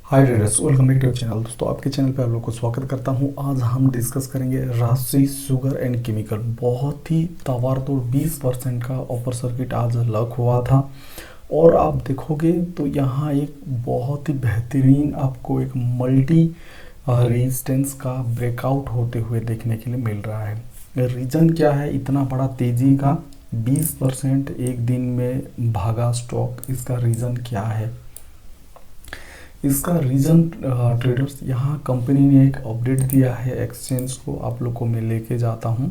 Hi traders, welcome back to channel. दोस्तों, आपके channel पे आप लोग को स्वागत करता हूं। आज हम डिस्कस करेंगे राजश्री शुगर एंड केमिकल। बहुत ही ताबड़तोड़ 20% का ऑफर सर्किट आज लॉक हुआ था और आप देखोगे तो यहाँ एक बहुत ही बेहतरीन आपको एक मल्टी रेजिस्टेंस का ब्रेकआउट होते हुए देखने के लिए मिल रहा है। रीज़न क्या है इतना बड़ा तेज़ी का? 20% एक दिन में भागा स्टॉक, इसका रीज़न क्या है? इसका रीज़न ट्रेडर्स, यहाँ कंपनी ने एक अपडेट दिया है एक्सचेंज को, आप लोग को मैं लेके जाता हूँ।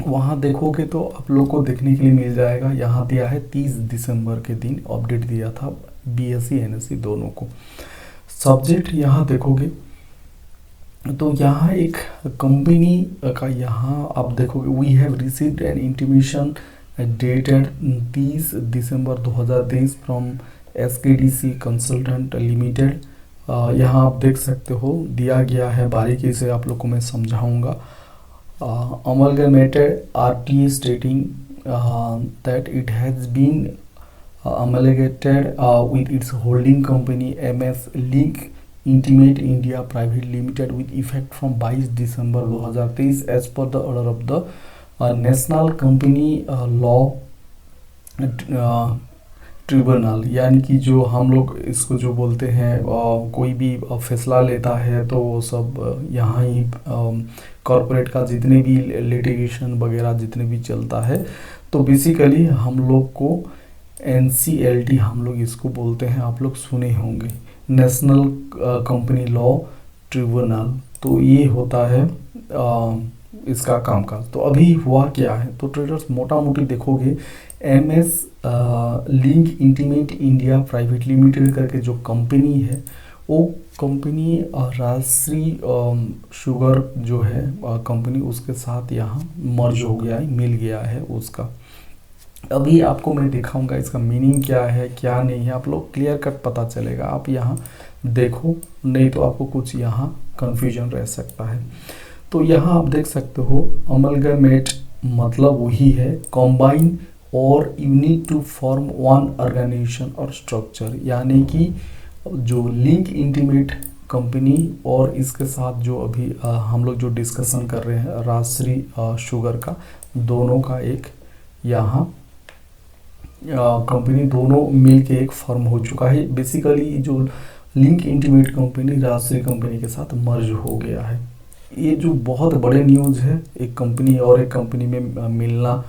वहाँ देखोगे तो आप लोग को देखने के लिए मिल जाएगा। यहाँ दिया है 30 दिसंबर के दिन अपडेट दिया था BSE NSE दोनों को। सब्जेक्ट यहाँ देखोगे तो यहाँ एक कंपनी का, यहाँ आप देखोगे we have received an intimation dated 30 December 2023 from SKDC consultant limited. यहाँ आप देख सकते हो दिया गया है, बारीकी से आप लोग को मैं समझाऊंगा। amalgamated RTA stating that it has been amalgamated with its holding company MS Link Intimate India Private Limited with effect from 22 December 2023 as per the order of the National Company Law tribunal. यानी कि जो हम लोग इसको जो बोलते हैं कोई भी फैसला लेता है तो वो सब यहाँ ही कॉरपोरेट का जितने भी लिटिगेशन वगैरह जितने भी चलता है, तो बेसिकली हम लोग को NCLT हम लोग इसको बोलते हैं, आप लोग सुने होंगे, नेशनल कंपनी लॉ ट्रिब्यूनल। तो ये होता है इसका कामकाज। तो अभी हुआ क्या है तो ट्रेडर्स, मोटा मोटी देखोगे MS link intimate India private limited करके जो कंपनी है, वो कंपनी राजश्री शुगर जो है कंपनी, उसके साथ यहाँ मर्ज हो गया है, मिल गया है उसका। अभी आपको मैं दिखाऊंगा इसका मीनिंग क्या है क्या नहीं है, आप लोग क्लियर कट पता चलेगा। आप यहाँ देखो, नहीं तो आपको कुछ यहाँ कंफ्यूजन रह सकता है। तो यहाँ आप देख सकते हो अमलगमेट मतलब वही है कंबाइन और unit to form one organisation और स्ट्रक्चर। यानी कि जो लिंक इंटीमेट कंपनी और इसके साथ जो अभी हम लोग जो डिस्कशन कर रहे हैं राजश्री शुगर का, दोनों का एक यहाँ कंपनी दोनों मिल के एक फर्म हो चुका है। बेसिकली जो link intimate company Rajshree company के साथ मर्ज हो गया है। ये जो बहुत बड़े न्यूज़ है, एक कंपनी और एक कंपनी में मिलना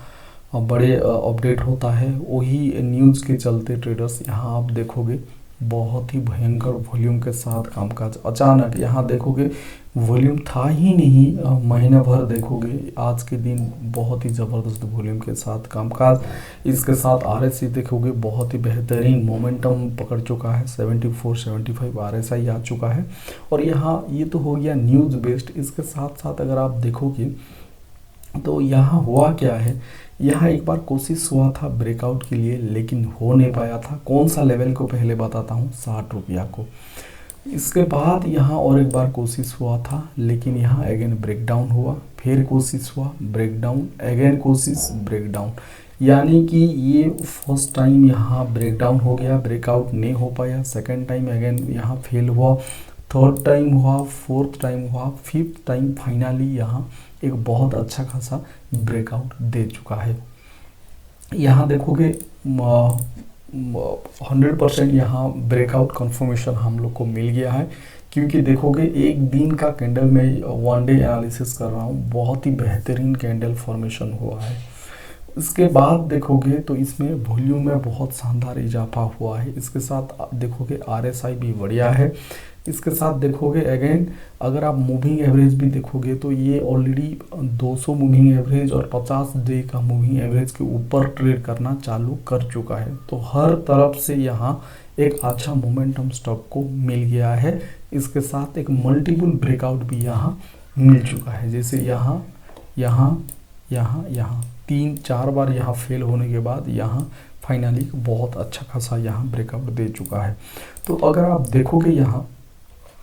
बड़े अपडेट होता है, वही न्यूज़ के चलते ट्रेडर्स यहाँ आप देखोगे बहुत ही भयंकर वॉल्यूम के साथ कामकाज। अचानक यहाँ देखोगे वॉल्यूम था ही नहीं, महीना भर देखोगे आज के दिन बहुत ही ज़बरदस्त वॉल्यूम के साथ कामकाज। इसके साथ RSI देखोगे बहुत ही बेहतरीन मोमेंटम पकड़ चुका है, 74-75 RSI आ चुका है। और यहाँ ये तो हो गया न्यूज़ बेस्ड। इसके साथ साथ अगर आप देखोगे तो यहाँ हुआ क्या है, यहाँ एक बार कोशिश हुआ था ब्रेकआउट के लिए, लेकिन हो नहीं पाया था। कौन सा लेवल को पहले बताता हूँ, 60 रुपया को। इसके बाद यहाँ और एक बार कोशिश हुआ था, लेकिन यहाँ अगेन ब्रेकडाउन हुआ, फिर कोशिश हुआ ब्रेकडाउन, अगेन कोशिश ब्रेकडाउन। यानी कि ये फर्स्ट टाइम यहाँ ब्रेकडाउन हो गया, ब्रेकआउट नहीं हो पाया। सेकेंड टाइम अगेन यहाँ फेल हुआ, थर्ड टाइम हुआ, फोर्थ टाइम हुआ, फिफ्थ टाइम फाइनली यहाँ एक बहुत अच्छा खासा ब्रेकआउट दे चुका है। यहाँ देखोगे 100% यहाँ ब्रेकआउट कंफर्मेशन हम लोग को मिल गया है, क्योंकि देखोगे एक दिन का कैंडल में वन डे एनालिसिस कर रहा हूँ, बहुत ही बेहतरीन कैंडल फॉर्मेशन हुआ है। इसके बाद देखोगे तो इसमें वॉल्यूम में बहुत शानदार इजाफा हुआ है। इसके साथ देखोगे RSI भी बढ़िया है। इसके साथ देखोगे अगेन अगर आप मूविंग एवरेज भी देखोगे तो ये ऑलरेडी 200 मूविंग एवरेज और 50 डे का मूविंग एवरेज के ऊपर ट्रेड करना चालू कर चुका है। तो हर तरफ से यहाँ एक अच्छा मोमेंटम स्टॉक को मिल गया है। इसके साथ एक मल्टीपल ब्रेकआउट भी यहाँ मिल चुका है, जैसे यहाँ यहाँ यहाँ यहाँ 3-4 बार यहाँ फेल होने के बाद यहाँ फाइनली बहुत अच्छा खासा यहाँ ब्रेकआउट दे चुका है। तो अगर आप देखोगे यहाँ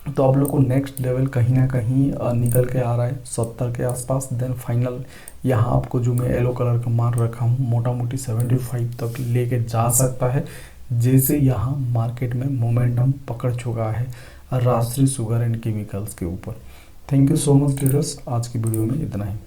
तो आप लोग को नेक्स्ट लेवल कहीं ना कहीं निकल के आ रहा है 70 के आसपास। देन फाइनल यहाँ आपको जो मैं येलो कलर का मार रखा हूँ मोटा मोटी 75 तक लेके जा सकता है। जैसे यहाँ मार्केट में मोमेंटम पकड़ चुका है राजश्री शुगर एंड केमिकल्स के ऊपर। Thank you so much dears, आज की वीडियो में इतना ही।